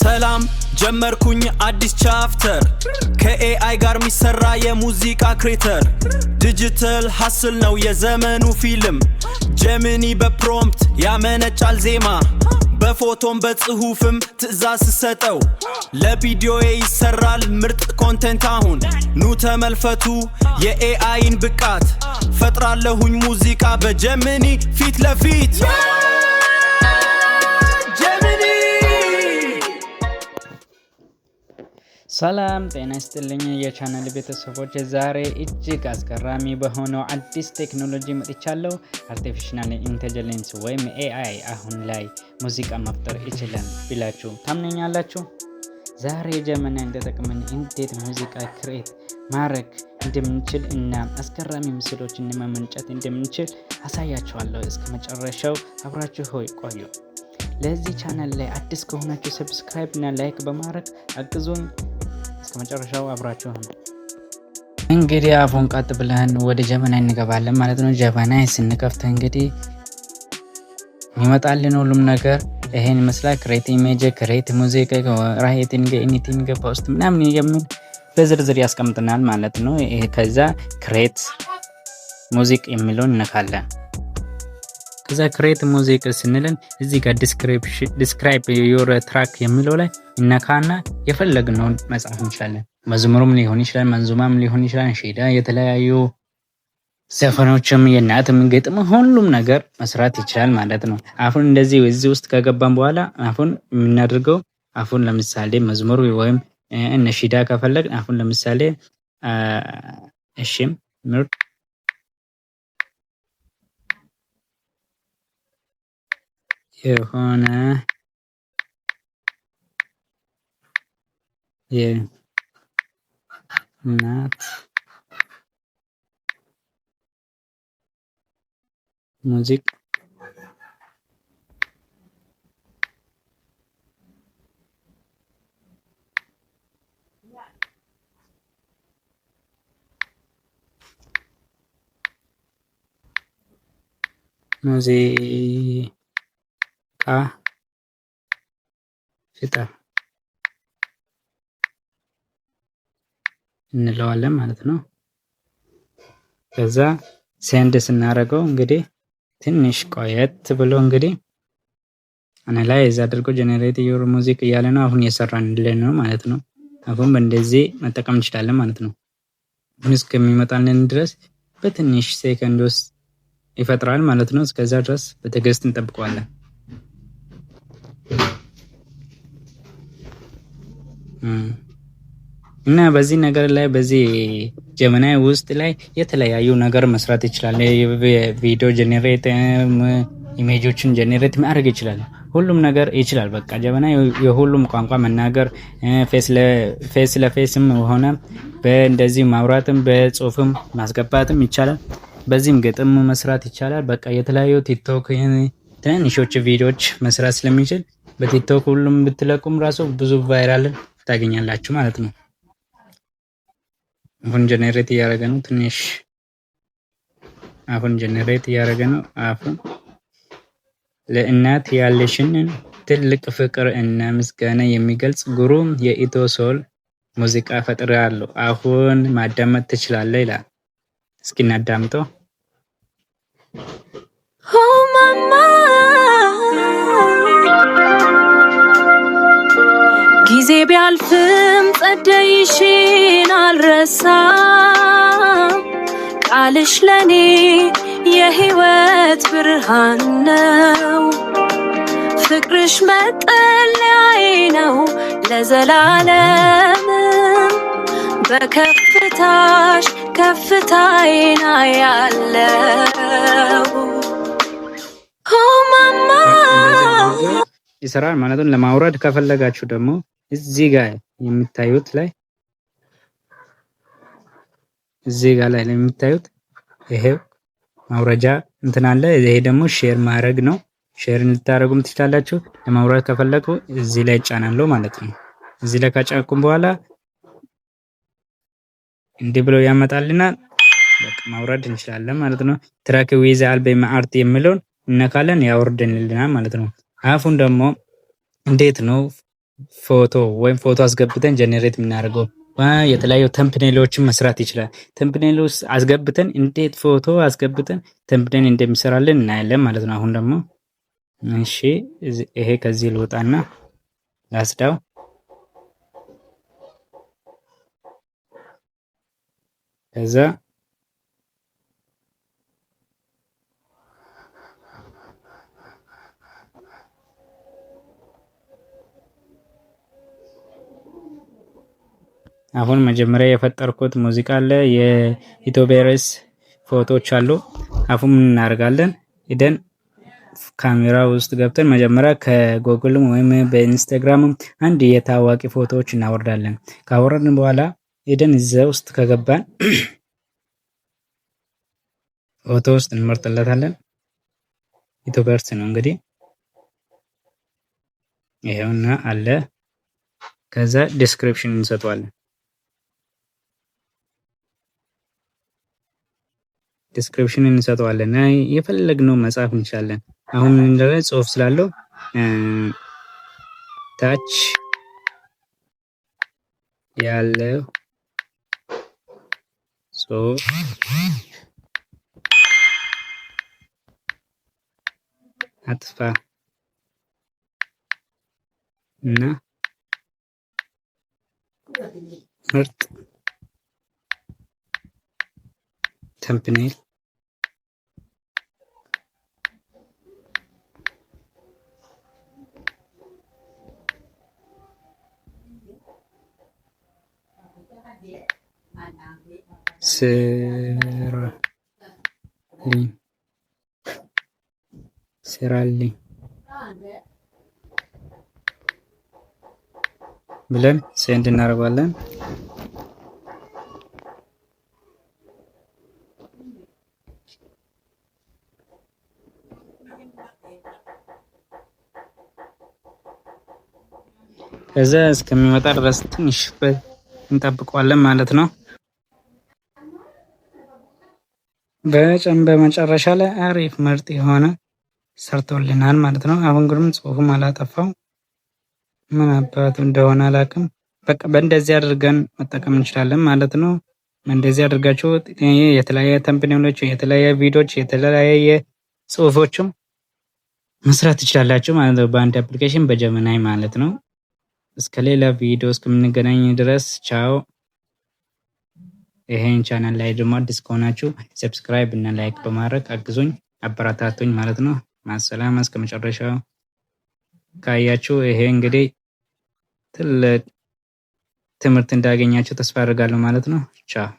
ሰላም ጀመርኩኝ አዲስ ቻፕተር ከኤአይ ጋር ሚሰራ የሙዚቃ ክሬተር ዲጂታል ሀስል ነው የዘመኑ ፊልም ጀሚኒ በፕሮምፕት ያመነጫል ዜማ በፎቶም በጽሁፍም ትዕዛዝ ሰጠው ለቪዲዮ ይሰራል ምርጥ ኮንቴንት አሁን ኑ ተመልፈቱ የኤአይን ብቃት ፈጥራለሁኝ ሙዚቃ በጀሚኒ ፊት ለፊት ሰላም ጤና ይስጥልኝ የቻናል ቤተሰቦች ዛሬ እጅግ አስገራሚ በሆነው አዲስ ቴክኖሎጂ መጥቻለሁ አርቲፊሻል ኢንተለጀንስ ወይም ኤአይ አሁን ላይ ሙዚቃ መፍጠር ይችላል ብላችሁ ታምነኛላችሁ ዛሬ ጀሚኒ እንደተጠቅመን እንዴት ሙዚቃ ክሬት ማድረግ እንደምንችል እና አስገራሚ ምስሎችን ማመንጨት እንደምንችል አሳያችኋለሁ እስከ መጨረሻው አብራችሁ ቆዩ ለዚህ ቻናል ላይ አዲስ ከሆናችሁ ሰብስክራይብ እና ላይክ በማድረግ አግዙኝ እስከመጨረሻው አብራችሁ ነው እንግዲህ አሁን ቀጥ ብለን ወደ ጀሚኒ እንገባለን ማለት ነው ጀሚኒ ስንከፍት እንግዲህ ይመጣልን ሁሉም ነገር ይሄን ይመስላል ክሬት ኢሜጅ ክሬት ሙዚክ ራይቲንግ ኤኒቲንግ ፖስት ምናምን የሚል በዝርዝር ያስቀምጥናል ማለት ነው ይሄ ከዛ ክሬት ሙዚክ የሚለውን እንነካለን ከዛ ክሬት ሙዚክ ስንልን እዚህ ጋር ዲስክራይብ ዮር ትራክ የሚለው ላይ እናካና የፈለግነውን መጻፍ እንችላለን መዝሙርም ሊሆን ይችላል መንዙማም ሊሆን ይችላል ሺዳ የተለያዩ ዘፈኖችም የናትም ግጥም ሁሉም ነገር መስራት ይችላል ማለት ነው አሁን እንደዚህ እዚህ ውስጥ ከገባን በኋላ አሁን የምናደርገው አሁን ለምሳሌ መዝሙር ወይም ነሺዳ ከፈለግ አሁን ለምሳሌ እሺም ምርጥ የሆነ የናት ሙዚቃ ፍጠር እንለዋለን ማለት ነው ከዛ ሴንድ ስናደርገው እንግዲህ ትንሽ ቆየት ብሎ እንግዲህ አናላይዝ አድርጎ ጀነሬት ዩር ሙዚክ እያለ ነው አሁን እየሰራንልን ነው ማለት ነው አሁን በእንደዚህ መጠቀም እንችላለን ማለት ነው እስከሚመጣልን ድረስ በትንሽ ሴከንድ ውስጥ ይፈጥራል ማለት ነው እስከዛ ድረስ በትዕግስት እንጠብቀዋለን እና በዚህ ነገር ላይ በዚህ ጀሚኒ ውስጥ ላይ የተለያዩ ነገር መስራት ይችላል ቪዲዮ ጀነሬት ኢሜጆችን ጀነሬት ማድረግ ይችላል ሁሉም ነገር ይችላል በቃ ጀሚኒ የሁሉም ቋንቋ መናገር ፌስ ለፌስም ሆነ በእንደዚህ ማውራትም በጽሁፍም ማስገባትም ይቻላል በዚህም ግጥም መስራት ይቻላል በቃ የተለያዩ ቲክቶክ ትንንሾች ቪዲዮዎች መስራት ስለሚችል በቲክቶክ ሁሉም ብትለቁም ራሱ ብዙ ቫይራል ታገኛላችሁ ማለት ነው አሁን ጀነሬት እያደረገ ነው ትንሽ አሁን ጀነሬት እያደረገ ነው አሁን ለእናት ያለሽን ትልቅ ፍቅር እና ምስጋና የሚገልጽ ግሩም የኢትዮ ሶል ሙዚቃ ፈጥሬያለሁ አሁን ማዳመጥ ትችላለህ ይላል እስኪ እናዳምጠው ጊዜ ቢያልፍም ጸደይሽን አልረሳም ቃልሽ ለኔ የህይወት ብርሃን ነው ፍቅርሽ መጠለያዬ ነው ለዘላለም በከፍታሽ ከፍታዬን አያለው ማማ ይሰራል ማለት ነው ለማውረድ ከፈለጋችሁ ደግሞ እዚህ ጋር የምታዩት ላይ እዚህ ጋር ላይ የምታዩት ይሄ ማውረጃ እንትን አለ ይሄ ደግሞ ሼር ማድረግ ነው ሼር እንድታረጉም ትችላላችሁ ለማውረድ ከፈለኩ እዚህ ላይ ጫናለው ማለት ነው እዚህ ላይ ካጫንኩም በኋላ እንዲህ ብሎ ያመጣልናል በቃ ማውረድ እንችላለን ማለት ነው ትራክ ዊዝ አልበም አርት የሚለውን እነካለን ያወርድልናል ማለት ነው አሁን ደግሞ እንዴት ነው ፎቶ ወይም ፎቶ አስገብተን ጀነሬት የምናደርገው የተለያዩ ተምፕኔሎችን መስራት ይችላል። ተምፕኔል ውስጥ አስገብተን እንዴት ፎቶ አስገብተን ተምፕኔል እንደሚሰራልን እናያለን ማለት ነው። አሁን ደግሞ እሺ ይሄ ከዚህ ልወጣና ላስዳው። ከዛ አሁን መጀመሪያ የፈጠርኩት ሙዚቃ አለ፣ የኢትዮቤርስ ፎቶዎች አሉ። አሁን ምን እናደርጋለን? ሄደን ካሜራ ውስጥ ገብተን መጀመሪያ ከጎግልም ወይም በኢንስታግራምም አንድ የታዋቂ ፎቶዎች እናወርዳለን። ካወረድን በኋላ ሄደን እዛ ውስጥ ከገባን ፎቶ ውስጥ እንመርጥለታለን። ኢትዮቤርስ ነው እንግዲህ ይሄውና አለ። ከዛ ዲስክሪፕሽን እንሰጠዋለን። ዲስክሪፕሽን እንሰጠዋለን። የፈለግነው መጻፍ እንችላለን። አሁን እንደለ ጽሁፍ ስላለው ታች ያለው ጽሁፍ አጥፋ እና ምርጥ ተምፕኔል ስራልኝ ብለን ሴንድ እናደርጋለን። ከዛ እስከሚመጣ ድረስ ትንሽ እንጠብቀዋለን ማለት ነው። በመጨረሻ ላይ አሪፍ ምርጥ የሆነ ሰርቶልናል ማለት ነው። አሁን ግን ጽሁፉም አላጠፋው ምን አባቱ እንደሆነ አላውቅም። በቃ በእንደዚህ አድርገን መጠቀም እንችላለን ማለት ነው። እንደዚህ አድርጋችሁ የተለያየ ተምፕኔሎች፣ የተለያየ ቪዲዮዎች፣ የተለያየ ጽሁፎችም መስራት ትችላላችሁ ማለት ነው በአንድ አፕሊኬሽን በጀመናይ ማለት ነው። እስከ ሌላ ቪዲዮ እስከምንገናኝ ድረስ ቻው። ይሄን ቻናል ላይ ደግሞ አዲስ ከሆናችሁ ሰብስክራይብ እና ላይክ በማድረግ አግዙኝ፣ አበረታቱኝ ማለት ነው። ማሰላማ እስከ መጨረሻው ካያችሁ ይሄ እንግዲህ ትልቅ ትምህርት እንዳገኛችሁ ተስፋ አድርጋለሁ ማለት ነው። ቻው